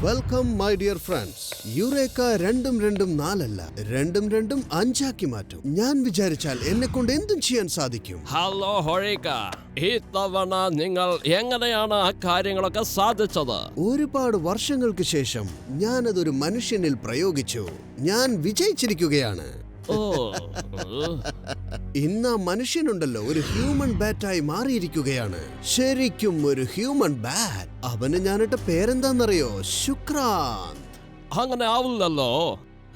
Welcome my dear friends. Eureka രണ്ടും രണ്ടും നാലല്ല, രണ്ടും രണ്ടും അഞ്ചാക്കി മാറ്റും. ഞാൻ വിചാരിച്ചാൽ എന്നെ കൊണ്ട് എന്തും ചെയ്യാൻ സാധിക്കും. ഹലോ ഹൊറേക്ക, ഈ തവണ നിങ്ങൾ എങ്ങനെയാണ് ആ കാര്യങ്ങളൊക്കെ സാധിച്ചത്? ഒരുപാട് വർഷങ്ങൾക്ക് ശേഷം ഞാനതൊരു മനുഷ്യനിൽ പ്രയോഗിച്ചു. ഞാൻ വിജയിച്ചിരിക്കുകയാണ്. ഇന്ന് ആ മനുഷ്യനുണ്ടല്ലോ ഒരു ഹ്യൂമൻ ബാറ്റായി മാറിയിരിക്കുകയാണ്. ശരിക്കും ഒരു ഹ്യൂമൻ ബാറ്റ്. അവന് ഞാനിട്ട പേരെന്താന്നറിയോ? ശുക്രാന്ത്. അങ്ങനെ ആവില്ലല്ലോ.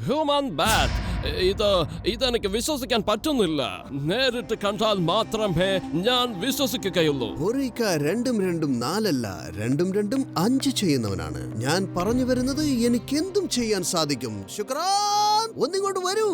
ഹ്യൂമൻ ബാറ്റ്, ഇതെനിക്ക് വിശ്വസിക്കാൻ പറ്റുന്നില്ല. നേരിട്ട് കണ്ടാൽ മാത്രമേ ഞാൻ വിശ്വസിക്കുകയുള്ളൂ. ഹൊറേക്ക രണ്ടും രണ്ടും നാലല്ല, രണ്ടും രണ്ടും അഞ്ച് ചെയ്യുന്നവനാണ്. ഞാൻ പറഞ്ഞു വരുന്നത് എനിക്ക് എന്തും ചെയ്യാൻ സാധിക്കും. ശുക്രാന്ത്, ഒന്നിങ്ങോട്ട് വരൂ.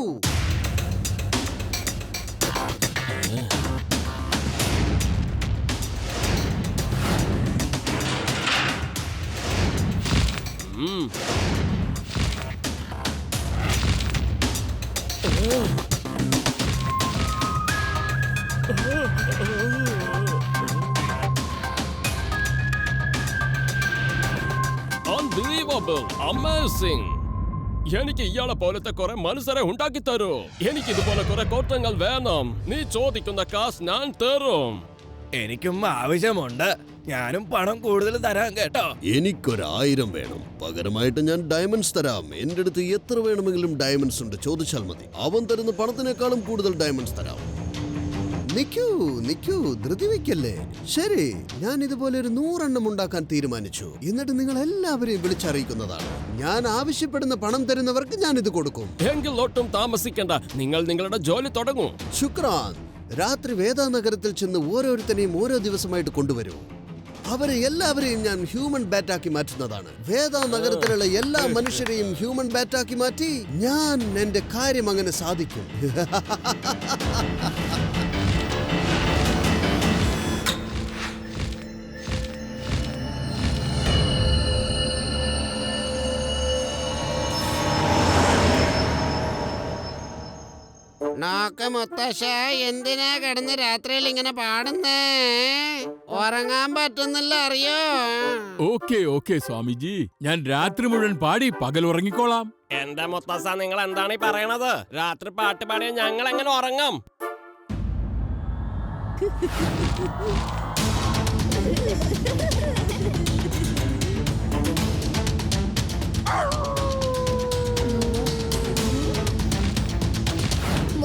Unbelievable, amazing. എനിക്ക് ഇയാളെ പോലത്തെ കുറെ മനുഷ്യരെ ഉണ്ടാക്കി തരൂ. എനിക്ക് ഇതുപോലെ കുറെ കോട്ടങ്ങൾ വേണം. നീ ചോദിക്കുന്ന കാശ് ഞാൻ തരും. എനിക്കും ആവശ്യമുണ്ട്. ഞാനും പണം കൂടുതൽ തരാം കേട്ടോ. എനിക്കൊരു1000 വേണം. പകരമായിട്ട് ഞാൻ ഡയമണ്ട്സ് തരാം. എന്റെ അടുത്ത് എത്ര വേണമെങ്കിലും ഡയമണ്ട്സ് ഉണ്ട്, ചോദിച്ചാൽ മതി. അവൻ തരുന്ന പണത്തിനേക്കാളും കൂടുതൽ ഡയമണ്ട്സ് തരാം. നിക്കൂ, ധൃതി വെക്കല്ലേ. ശരി, ഞാൻ ഇതുപോലെ ഒരു 100 എണ്ണം ഉണ്ടാക്കാൻ തീരുമാനിച്ചു. എന്നിട്ട് നിങ്ങൾ എല്ലാവരെയും വിളിച്ചറിയിക്കുന്നതാണ്. ഞാൻ ആവശ്യപ്പെടുന്ന പണം തരുന്നവർക്ക് ഞാൻ ഇത് കൊടുക്കും. എങ്കിൽ ഒട്ടും താമസിക്കണ്ട, നിങ്ങൾ നിങ്ങളുടെ ജോലി തുടങ്ങൂ. ശുക്രാന്ത്, രാത്രി വേദാനഗരത്തിൽ ചെന്ന് ഓരോരുത്തരെയും ഓരോ ദിവസമായിട്ട് കൊണ്ടുവരൂ. അവരെ എല്ലാവരെയും ഞാൻ ഹ്യൂമൻ ബാറ്റാക്കി മാറ്റുന്നതാണ്. വേദാനഗരത്തിലുള്ള എല്ലാ മനുഷ്യരെയും ഹ്യൂമൻ ബാറ്റാക്കി മാറ്റി ഞാൻ എന്റെ കാര്യം അങ്ങനെ സാധിക്കും. മുത്തശ്ശ, എന്തിനാ കിടന്ന് രാത്രിയിൽ ഇങ്ങനെ പാടുന്നേ? ഉറങ്ങാൻ പറ്റുന്നില്ല, അറിയോ? ഓക്കെ സ്വാമിജി, ഞാൻ രാത്രി മുഴുവൻ പാടി പകൽ ഉറങ്ങിക്കോളാം. എന്റെ മുത്തശ്ശ, നിങ്ങൾ എന്താണ് ഈ പറയണത്? രാത്രി പാട്ട് പാടിയ ഞങ്ങൾ എങ്ങനെ ഉറങ്ങാം?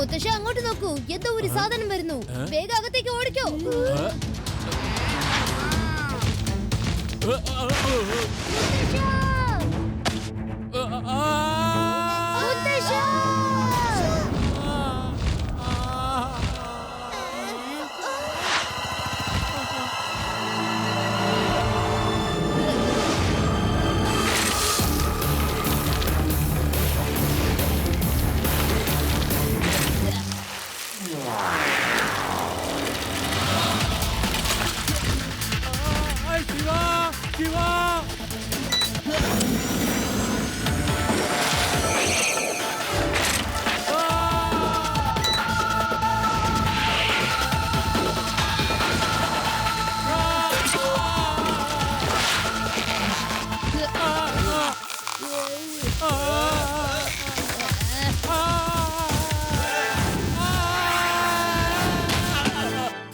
മുത്തശ്ശ, അങ്ങോട്ട് നോക്കൂ, എന്തോ ഒരു സാധനം വരുന്നു. വേഗം അകത്തേക്ക് ഓടിക്കോ.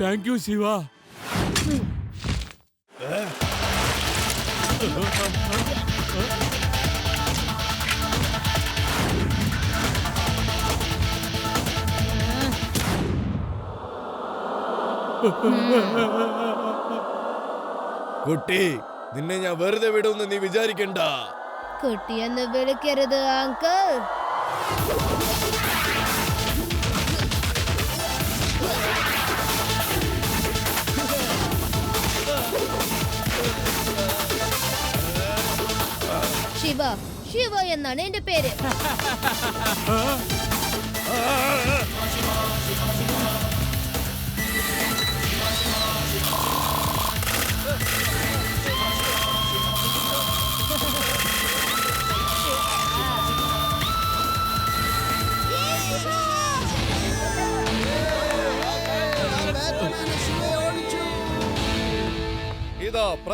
Thank you Shiva. കുട്ടി, നിന്നെ ഞാൻ വെറുതെ വിടുമെന്ന് നീ വിചാരിക്കണ്ട. കുട്ടിയെന്ന് വിളിക്കരുത് അങ്കിൾ. ശിവ എന്നാണ് എന്റെ പേര്.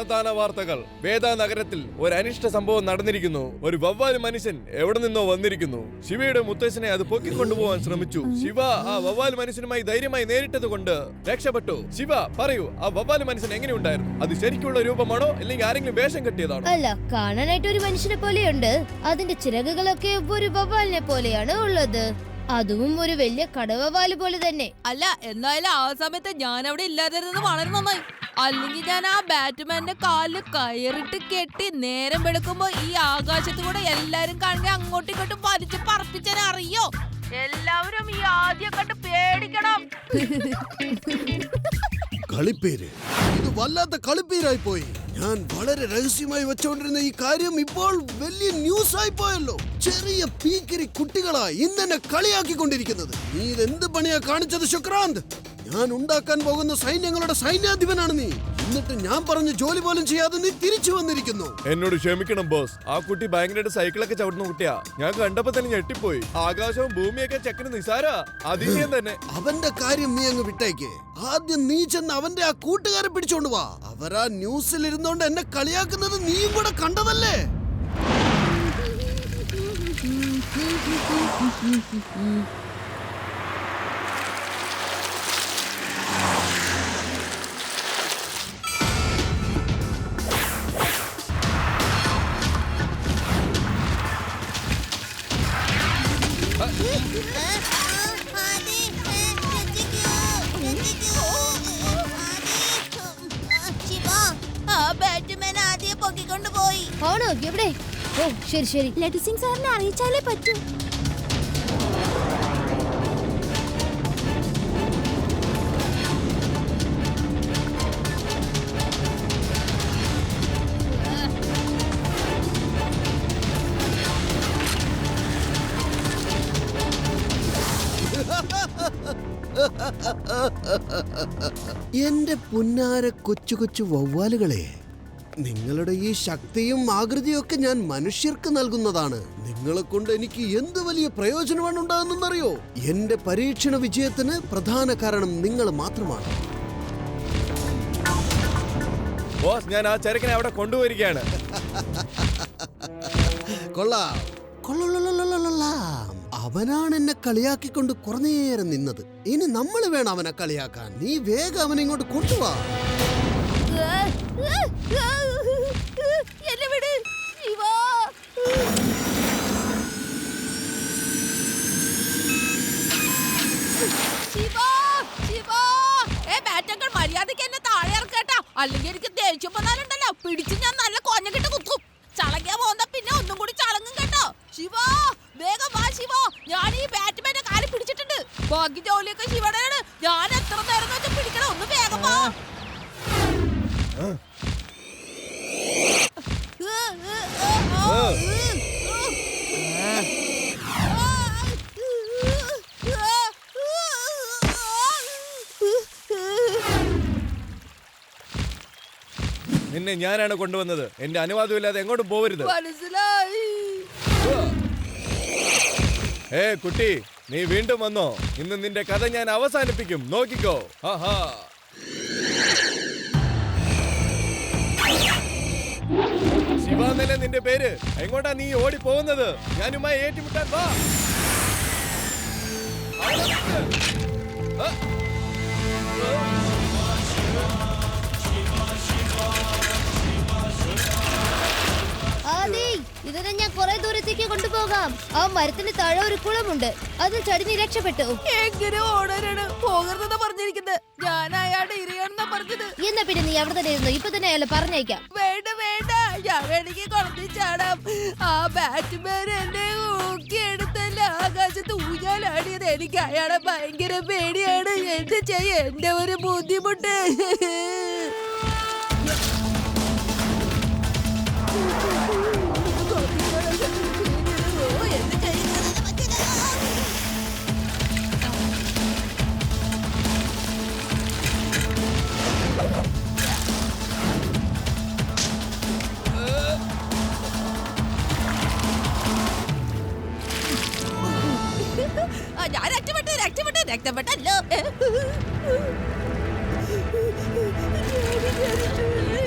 പ്രധാന വാർത്തകൾ. വേദ നഗരത്തിൽ ഒരു അനിഷ്ട സംഭവം നടന്നിരിക്കുന്നു. ഒരു വവ്വാല് മനുഷ്യൻ എവിടെ നിന്നോ വന്നിരിക്കുന്നു. ശിവയുടെ മുത്തശ്ശനെ അത് പൊക്കിക്കൊണ്ടുപോകാൻ ശ്രമിച്ചു. ശിവ ആ വവ്വാല് മനുഷ്യനുമായി ധൈര്യമായി നേരിട്ടത് കൊണ്ട് രക്ഷപ്പെട്ടു. ശിവ പറയൂ, ആ വവ്വാല് മനുഷ്യൻ എങ്ങനെയുണ്ടായിരുന്നു? അത് ശരിക്കുള്ള രൂപമാണോ അല്ലെങ്കിൽ ആരെങ്കിലും വേഷം കെട്ടിയതാണോ? അല്ല, കാണാനായിട്ട് ഒരു മനുഷ്യനെ പോലെയുണ്ട്. അതിന്റെ ചിറകുകളൊക്കെ ഒരു വവ്വാലിനെ പോലെയാണ് ഉള്ളത്. അതും ഒരു വലിയ കടവവാല് പോലെ തന്നെ. അല്ല, എന്നാലും ആ സമയത്ത് ഞാൻ അവിടെ ഇല്ലാതിരുന്നത് വളരെ നന്നായി. അല്ലെങ്കിൽ ഞാൻ ആ ബാറ്റ്മാന്റെ കാലില് കയറിട്ട് കെട്ടി നേരം വെളുക്കുമ്പോ ഈ ആകാശത്ത് കൂടെ എല്ലാരും കാണുക അങ്ങോട്ടും ഇങ്ങോട്ടും വലിച്ചു പറപ്പിച്ചാൽ അറിയോ? എല്ലാവരും ഈ ആദ്യം കണ്ട് പേടിക്കണം. കളിപ്പേര്, ഇത് വല്ലാത്ത കളിപ്പേരായി പോയി. ഞാൻ വളരെ രഹസ്യമായി വെച്ചോണ്ടിരുന്ന ഈ കാര്യം ഇപ്പോൾ വലിയ ന്യൂസ് ആയി പോയല്ലോ. ചെറിയ പീക്കിരി കുട്ടികളാ ഇന്നെന്നെ കളിയാക്കിക്കൊണ്ടിരിക്കുന്നത്. നീ ഇതെന്ത് പണിയാ കാണിച്ചത് ശുക്രാന്ത്? ഞാൻ ഉണ്ടാക്കാൻ പോകുന്ന സൈന്യങ്ങളുടെ സൈന്യാധിപനാണ് നീ. എന്നിട്ട് ഞാൻ പറഞ്ഞ ജോലി പോലും ചെയ്യാതെ നീ തിരിച്ചു വന്നിരിക്കുന്നു. എന്നോട് ക്ഷമിക്കണം ബോസ്. ആ കുട്ടി ഭയങ്കരമായിട്ട് സൈക്കിളൊക്കെ ചവിട്ടുന്ന കുട്ടിയാ. ഞാൻ കണ്ടപ്പോ തന്നെ ഞെട്ടിപ്പോയി. ആകാശവും ഭൂമിയൊക്കെ ചെക്കന് നിസാരാ. അതിശയം തന്നെ. അവന്റെ കാര്യം നീ അങ്ങ് വിട്ടേക്ക്. ആദ്യം നീ ചെന്ന് അവന്റെ ആ കൂട്ടുകാരെ പിടിച്ചോണ്ട് വാ. അവരാ ന്യൂസിൽ ഇരുന്നോണ്ട് എന്നെ കളിയാക്കുന്നത് നീയും കൂടെ കണ്ടതല്ലേ? ആ ബാറ്റ്മാൻ ആദ്യം പൊക്കിക്കൊണ്ടുപോയി. ആണോ? എവിടെ? ഓ ശരി ശരി. ലഡു സിംഗ് സാറിനെ അറിയിച്ചാലേ പറ്റൂ. എന്റെ പുന്നാര കൊച്ചു കൊച്ചു വവ്വാലുകളെ, നിങ്ങളുടെ ഈ ശക്തിയും ആകൃതിയും ഒക്കെ ഞാൻ മനുഷ്യർക്ക് നൽകുന്നതാണ്. നിങ്ങളെ കൊണ്ട് എനിക്ക് എന്ത് വലിയ പ്രയോജനമാണ് ഉണ്ടാകുന്നറിയോ? എന്റെ പരീക്ഷണ വിജയത്തിന് പ്രധാന കാരണം നിങ്ങൾ മാത്രമാണ്. ബോസ്, ഞാൻ ആ ചെറുക്കനെ അവിടെ കൊണ്ടുപോയിരിക്കുകയാണ്. കൊള്ളാം കൊള്ളാം. അവനാണ് എന്നെ കളിയാക്കിക്കൊണ്ട് കുറഞ്ഞേരം നിന്നത്. ഇനി നമ്മൾ വേണം അവനെ കളിയാക്കാൻ. നീ വേഗം അവനെ ഇങ്ങോട്ട് കൊണ്ടുപോവാ. എന്നെ വിട് ശിവ. ശിവ ശിവ, ബാറ്റങ്ങൾ മര്യാദക്ക് എന്നെ താഴെ ഇറക്കട്ടാ. അല്ലെങ്കിൽ എനിക്ക് ദേഷ്യം വന്നാലുണ്ടല്ലോ പിടിച്ച് ഞാൻ നല്ല കൊഞ്ഞക്കിട്ട് കുത്തും. ചളങ്ങിയാ പോകുന്ന പിന്നെ ഒന്നും കൂടി ചളങ്ങും കേട്ടോ. ശിവ വേഗം വാ ശിവ. ഞാൻ ഈ ബാറ്റ്മാന്റെ കാല് പിടിച്ചിട്ടുണ്ട്. ബാക്കി ജോലിയൊക്കെ ശിവയുടെയാണ്. ഞാൻ എത്ര നേരം വെച്ച് പിടിക്കണം. ഒന്ന് വേഗം വാ. നിന്നെ ഞാനാണ് കൊണ്ടുവന്നത്. എന്റെ അനുവാദമില്ലാതെ എങ്ങോട്ടും പോവരുത്. മനസ്സിലായി. കുട്ടി, നീ വീണ്ടും വന്നോ? ഇന്ന് നിന്റെ കഥ ഞാൻ അവസാനിപ്പിക്കും. നോക്കിക്കോ. ശിവാന്നല്ലേ നിന്റെ പേര്? എങ്ങോട്ടാ നീ ഓടി പോകുന്നത്? ഞാനുമായി ഏറ്റുമുട്ടാൻ വാ. ഇതിനെ ഞാൻ കുറെ ദൂരത്തേക്ക് കൊണ്ടുപോകാം. ആ മരത്തിന് താഴെ ഒരു കുളമുണ്ട്. അതിൽ ചടിഞ്ഞ് രക്ഷപ്പെട്ടു. എങ്ങനെ ഓടാനാണ് പോകരുതെന്ന് പറഞ്ഞിരിക്കുന്നത്? ഞാൻ അയാളുടെ ഇരയാണെന്നാ പറഞ്ഞത്. എന്നാ പിന്നെ നീ അവിടെ തന്നെ ഇരുന്നു. ഇപ്പൊ തന്നെ അയാളെ പറഞ്ഞയക്കാം. വേണ്ട വേണ്ട, ഞാൻ വേണമെങ്കിൽ കുളത്തിൽ ചാടാം. ആ ബാറ്റ്മാൻ എന്നെ ഊക്കിയെടുത്തല്ല ആകാശത്ത് ഊഞ്ഞാലാടിയത്. എനിക്ക് അയാളെ ഭയങ്കര പേടിയാണ്. എന്ത് ചെയ്യാ, എന്റെ ഒരു ബുദ്ധിമുട്ട്. ഞാൻ രക്ഷപ്പെട്ടല്ലോ.